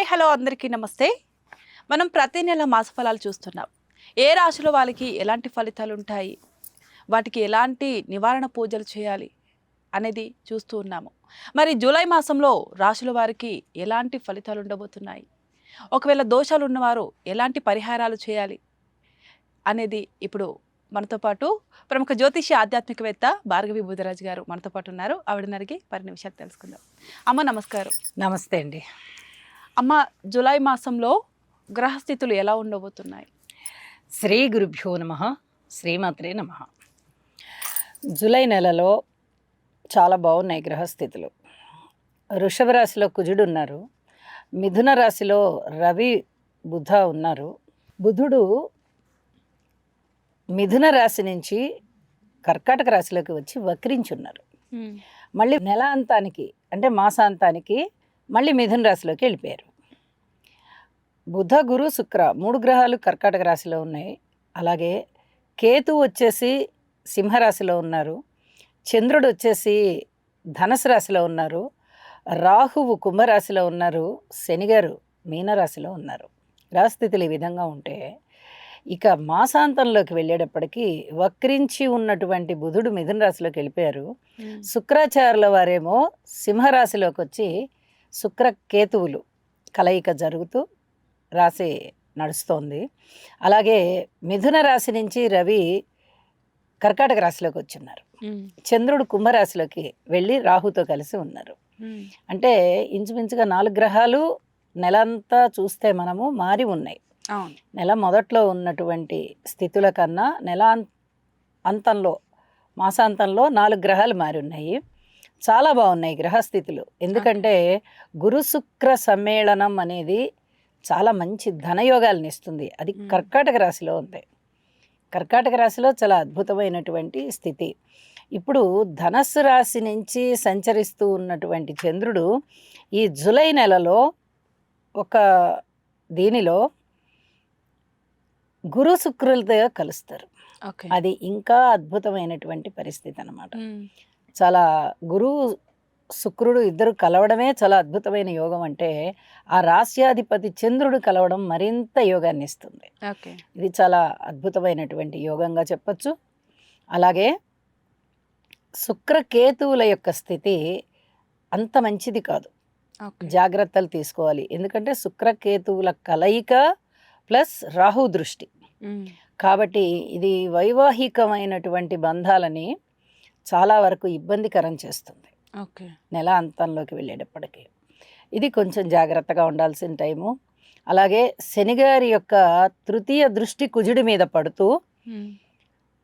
Hello అందరికీ నమస్తే. మనం ప్రతి నెల మాస ఫలాలు చూస్తున్నాం. ఏ రాశిలో వాళ్ళకి ఎలాంటి ఫలితాలు ఉంటాయి, వాటికి ఎలాంటి నివారణ పూజలు చేయాలి అనేది చూస్తూ ఉన్నాము. మరి జూలై మాసంలో రాశుల వారికి ఎలాంటి ఫలితాలు ఉండబోతున్నాయి, ఒకవేళ దోషాలు ఉన్నవారు ఎలాంటి పరిహారాలు చేయాలి అనేది ఇప్పుడు మనతో పాటు ప్రముఖ జ్యోతిషి ఆధ్యాత్మికవేత్త భార్గవి బుధరాజు గారు మనతో పాటు ఉన్నారు. ఆవిడని అడిగి మరిన్ని విషయాలు తెలుసుకుందాం. అమ్మ నమస్కారం. నమస్తే అండి. అమ్మ, జూలై మాసంలో గ్రహస్థితులు ఎలా ఉండబోతున్నాయి? శ్రీ గురుభ్యో నమః, శ్రీమాత్రే నమః. జూలై నెలలో చాలా బాగున్నాయి గ్రహస్థితులు. వృషభ రాశిలో కుజుడు ఉన్నారు, మిథున రాశిలో రవి బుధ ఉన్నారు. బుధుడు మిథున రాశి నుంచి కర్కాటక రాశిలోకి వచ్చి వక్రించున్నారు. మళ్ళీ నెల అంతానికి అంటే మాసాంతానికి మళ్ళీ మిథున రాశిలోకి వెళ్ళిపోయారు. బుధ గురు శుక్ర 3 గ్రహాలు కర్కాటక రాశిలో ఉన్నాయి. అలాగే కేతు వచ్చేసి సింహరాశిలో ఉన్నారు, చంద్రుడు వచ్చేసి ధనుసు రాశిలో ఉన్నారు, రాహువు కుంభరాశిలో ఉన్నారు, శనిగారు మీనరాశిలో ఉన్నారు. గ్రహస్థితులు ఈ విధంగా ఉంటే ఇక మాసాంతంలోకి వెళ్ళేటప్పటికీ వక్రించి ఉన్నటువంటి బుధుడు మిథున రాశిలోకి వెళ్ళిపోయారు. శుక్రాచార్యుల వారేమో సింహరాశిలోకి వచ్చి శుక్ర కేతువులు కలయిక జరుగుతూ రాశి నడుస్తోంది. అలాగే మిథున రాశి నుంచి రవి కర్కాటక రాశిలోకి వచ్చిన్నారు. చంద్రుడు కుంభరాశిలోకి వెళ్ళి రాహుతో కలిసి ఉన్నారు. అంటే ఇంచుమించుగా 4 గ్రహాలు నెలంతా చూస్తే మనము మారి ఉన్నాయి. నెల మొదట్లో ఉన్నటువంటి స్థితుల కన్నా నెల అంతంలో మాసాంతంలో 4 గ్రహాలు మారి ఉన్నాయి. చాలా బాగున్నాయి గ్రహస్థితులు. ఎందుకంటే గురు శుక్ర సమ్మేళనం అనేది చాలా మంచి ధనయోగాలను ఇస్తుంది. అది కర్కాటక రాశిలో ఉంది. కర్కాటక రాశిలో చాలా అద్భుతమైనటువంటి స్థితి. ఇప్పుడు ధనస్సు రాశి నుంచి సంచరిస్తూ ఉన్నటువంటి చంద్రుడు ఈ జూలై నెలలో ఒక దీనిలో గురు శుక్రులతో కలుస్తారు. అది ఇంకా అద్భుతమైనటువంటి పరిస్థితి అన్నమాట. చాలా గురువు శుక్రుడు ఇద్దరు కలవడమే చాలా అద్భుతమైన యోగం. అంటే ఆ రాశ్యాధిపతి చంద్రుడు కలవడం మరింత యోగాన్ని ఇస్తుంది. ఇది చాలా అద్భుతమైనటువంటి యోగంగా చెప్పచ్చు. అలాగే శుక్రకేతువుల యొక్క స్థితి అంత మంచిది కాదు, జాగ్రత్తలు తీసుకోవాలి. ఎందుకంటే శుక్రకేతువుల కలయిక ప్లస్ రాహు దృష్టి కాబట్టి ఇది వైవాహికమైనటువంటి బంధాలని చాలా వరకు ఇబ్బందికరం చేస్తుంది. నెల అంతంలోకి వెళ్ళేటప్పటికి ఇది కొంచెం జాగ్రత్తగా ఉండాల్సిన టైము. అలాగే శనిగారి యొక్క తృతీయ దృష్టి కుజుడి మీద పడుతూ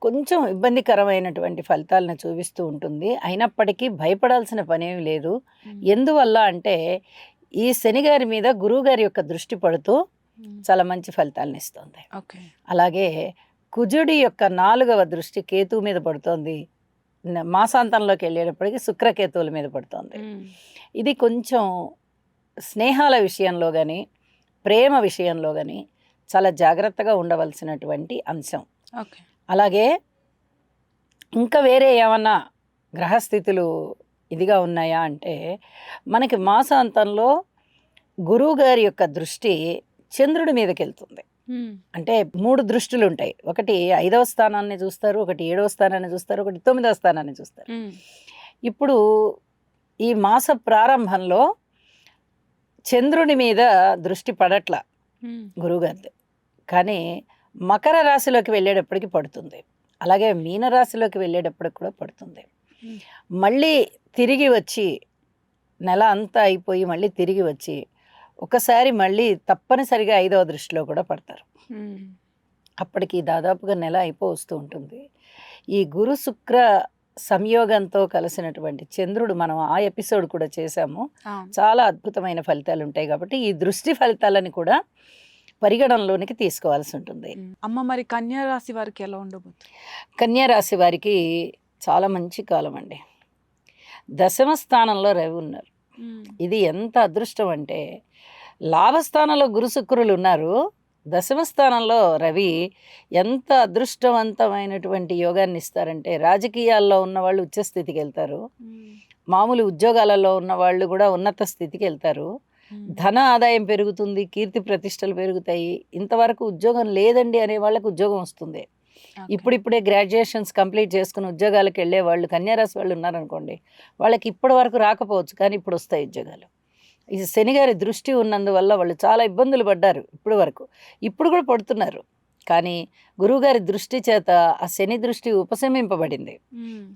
కొంచెం ఇబ్బందికరమైనటువంటి ఫలితాలను చూపిస్తూ ఉంటుంది. అయినప్పటికీ భయపడాల్సిన పనేమి లేదు. ఎందువల్ల అంటే ఈ శనిగారి మీద గురువుగారి యొక్క దృష్టి పడుతూ చాలా మంచి ఫలితాలను ఇస్తుంది. అలాగే కుజుడి యొక్క 4వ దృష్టి కేతువు మీద పడుతోంది. మాసాంతంలోకి వెళ్ళేటప్పటికి శుక్రకేతువుల మీద పడుతుంది. ఇది కొంచెం స్నేహాల విషయంలో కానీ ప్రేమ విషయంలో కానీ చాలా జాగ్రత్తగా ఉండవలసినటువంటి అంశం. అలాగే ఇంకా వేరే ఏమన్నా గ్రహస్థితులు ఇదిగా ఉన్నాయా అంటే మనకి మాసాంతంలో గురువు గారి యొక్క దృష్టి చంద్రుడి మీదకి వెళ్తుంది. అంటే 3 దృష్టిలు ఉంటాయి. ఒకటి 5వ స్థానాన్ని చూస్తారు, ఒకటి 7వ స్థానాన్ని చూస్తారు, ఒకటి 9వ స్థానాన్ని చూస్తారు. ఇప్పుడు ఈ మాస ప్రారంభంలో చంద్రుని మీద దృష్టి పడట్ల గురువుగారిది, కానీ మకర రాశిలోకి వెళ్ళేటప్పటికి పడుతుంది. అలాగే మీనరాశిలోకి వెళ్ళేటప్పటికి కూడా పడుతుంది. మళ్ళీ తిరిగి వచ్చి నెల అంతా అయిపోయి మళ్ళీ తిరిగి వచ్చి ఒకసారి మళ్ళీ తప్పనిసరిగా 5వ దృష్టిలో కూడా పడతారు. అప్పటికి దాదాపుగా నెల వస్తూ ఉంటుంది. ఈ గురు శుక్ర సంయోగంతో కలిసినటువంటి చంద్రుడు మనం ఆ ఎపిసోడ్ కూడా చేశాము. చాలా అద్భుతమైన ఫలితాలు ఉంటాయి. కాబట్టి ఈ దృష్టి ఫలితాలని కూడా పరిగణనలోనికి తీసుకోవాల్సి ఉంటుంది. అమ్మ, మరి కన్యా రాశి వారికి ఎలా ఉండబోతుంది? కన్యా రాశి వారికి చాలా మంచి కాలం అండి. 10వ స్థానంలో రవి ఉన్నారు. ఇది ఎంత అదృష్టం అంటే లాభస్థానంలో గురు శుక్రులు ఉన్నారు, 10వ స్థానంలో రవి. ఎంత అదృష్టవంతమైనటువంటి యోగాన్ని ఇస్తారంటే రాజకీయాల్లో ఉన్నవాళ్ళు ఉచ్చ స్థితికి వెళ్తారు, మామూలు ఉద్యోగాలలో ఉన్న వాళ్ళు కూడా ఉన్నత స్థితికి వెళ్తారు. ధన ఆదాయం పెరుగుతుంది, కీర్తి ప్రతిష్టలు పెరుగుతాయి. ఇంతవరకు ఉద్యోగం లేదండి అనే వాళ్ళకి ఉద్యోగం వస్తుంది. ఇప్పుడిప్పుడే గ్రాడ్యుయేషన్స్ కంప్లీట్ చేసుకుని ఉద్యోగాలకు వెళ్ళే వాళ్ళు కన్యారాశి వాళ్ళు ఉన్నారనుకోండి, వాళ్ళకి ఇప్పటి వరకు రాకపోవచ్చు, కానీ ఇప్పుడు వస్తాయి ఉద్యోగాలు. ఈ శనిగారి దృష్టి ఉన్నందువల్ల వాళ్ళు చాలా ఇబ్బందులు పడ్డారు ఇప్పటి వరకు, ఇప్పుడు కూడా పడుతున్నారు. కానీ గురువుగారి దృష్టి చేత ఆ శని దృష్టి ఉపశమింపబడింది.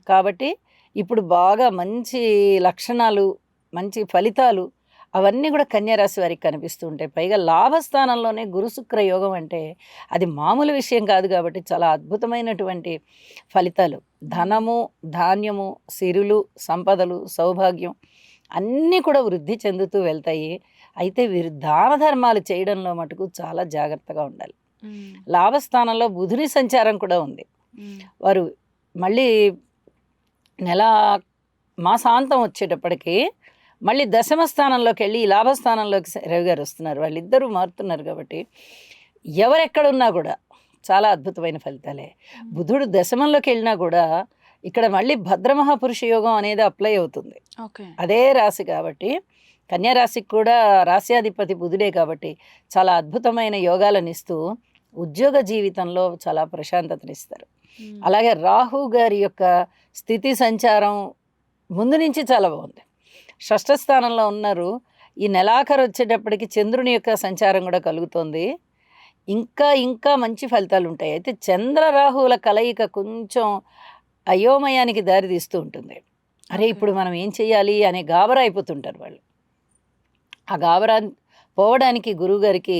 కాబట్టి ఇప్పుడు బాగా మంచి లక్షణాలు, మంచి ఫలితాలు అవన్నీ కూడా కన్యారాశి వారికి కనిపిస్తూ ఉంటాయి. పైగా లాభస్థానంలోనే గురు శుక్ర యోగం అంటే అది మామూలు విషయం కాదు. కాబట్టి చాలా అద్భుతమైనటువంటి ఫలితాలు, ధనము, ధాన్యము, సిరులు, సంపదలు, సౌభాగ్యం అన్నీ కూడా వృద్ధి చెందుతూ వెళ్తాయి. అయితే వీరు దాన ధర్మాలు చేయడంలో మటుకు చాలా జాగ్రత్తగా ఉండాలి. లాభస్థానంలో బుధుని సంచారం కూడా ఉంది. వారు మళ్ళీ నెల మాసాంతం వచ్చేటప్పటికి మళ్ళీ దశమ స్థానంలోకి వెళ్ళి ఈ లాభస్థానంలోకి రవి గారు వస్తున్నారు. వాళ్ళిద్దరూ మారుతున్నారు. కాబట్టి ఎవరెక్కడున్నా కూడా చాలా అద్భుతమైన ఫలితాలే. బుధుడు దశమంలోకి వెళ్ళినా కూడా ఇక్కడ మళ్ళీ భద్రమహాపురుష యోగం అనేది అప్లై అవుతుంది. అదే రాశి కాబట్టి కన్యారాశికి కూడా రాశ్యాధిపతి బుధుడే కాబట్టి చాలా అద్భుతమైన యోగాలను ఇస్తూ ఉద్యోగ జీవితంలో చాలా ప్రశాంతతనిస్తారు. అలాగే రాహు గారి యొక్క స్థితి సంచారం ముందు నుంచి చాలా బాగుంది. షష్ఠ స్థానంలో ఉన్నారు. ఈ నెలాఖరు వచ్చేటప్పటికి చంద్రుని యొక్క సంచారం కూడా కలుగుతుంది. ఇంకా ఇంకా మంచి ఫలితాలు ఉంటాయి. అయితే చంద్ర రాహువుల కలయిక కొంచెం అయోమయానికి దారి తీస్తూ ఉంటుంది. అరే ఇప్పుడు మనం ఏం చేయాలి అనే గాబరా అయిపోతుంటారు వాళ్ళు. ఆ గాబరా పోవడానికి గురువుగారికి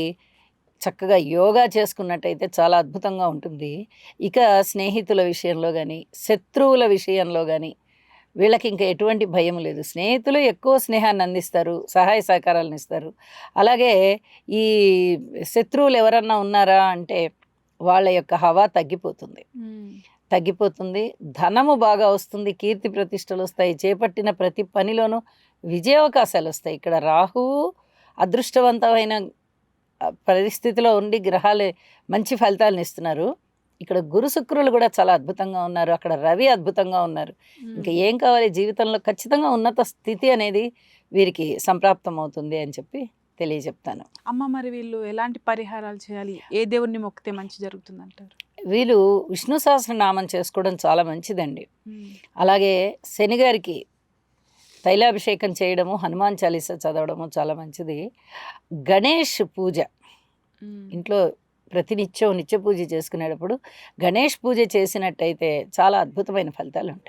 చక్కగా యోగా చేసుకున్నట్టయితే చాలా అద్భుతంగా ఉంటుంది. ఇక స్నేహితుల విషయంలో కానీ, శత్రువుల విషయంలో కానీ వీళ్ళకి ఇంకా ఎటువంటి భయం లేదు. స్నేహితులు ఎక్కువ స్నేహాన్ని అందిస్తారు, సహాయ సహకారాలను ఇస్తారు. అలాగే ఈ శత్రువులు ఎవరన్నా ఉన్నారా అంటే వాళ్ళ యొక్క హవా తగ్గిపోతుంది. ధనము బాగా వస్తుంది, కీర్తి ప్రతిష్టలు వస్తాయి, చేపట్టిన ప్రతి పనిలోనూ విజయావకాశాలు వస్తాయి. ఇక్కడ రాహువు అదృష్టవంతమైన పరిస్థితిలో ఉండి గ్రహాలే మంచి ఫలితాలను ఇస్తున్నారు. ఇక్కడ గురు శుక్రులు కూడా చాలా అద్భుతంగా ఉన్నారు. అక్కడ రవి అద్భుతంగా ఉన్నారు. ఇంకా ఏం కావాలి జీవితంలో, ఖచ్చితంగా ఉన్నత స్థితి అనేది వీరికి సంప్రాప్తం అవుతుంది అని చెప్పి తెలియజెప్తాను. అమ్మ, మరి వీళ్ళు ఎలాంటి పరిహారాలు చేయాలి? ఏ దేవుణ్ణి మొక్కితే మంచి జరుగుతుంది అంటారు? వీళ్ళు విష్ణు సహస్రనామం చేసుకోవడం చాలా మంచిదండి. అలాగే శనిగారికి తైలాభిషేకం చేయడము, హనుమాన్ చాలీసా చదవడము చాలా మంచిది. గణేష్ పూజ ఇంట్లో ప్రతినిత్యం నిత్య పూజ చేసుకునేటప్పుడు గణేష్ పూజ చేసినట్టయితే చాలా అద్భుతమైన ఫలితాలు ఉంటాయి.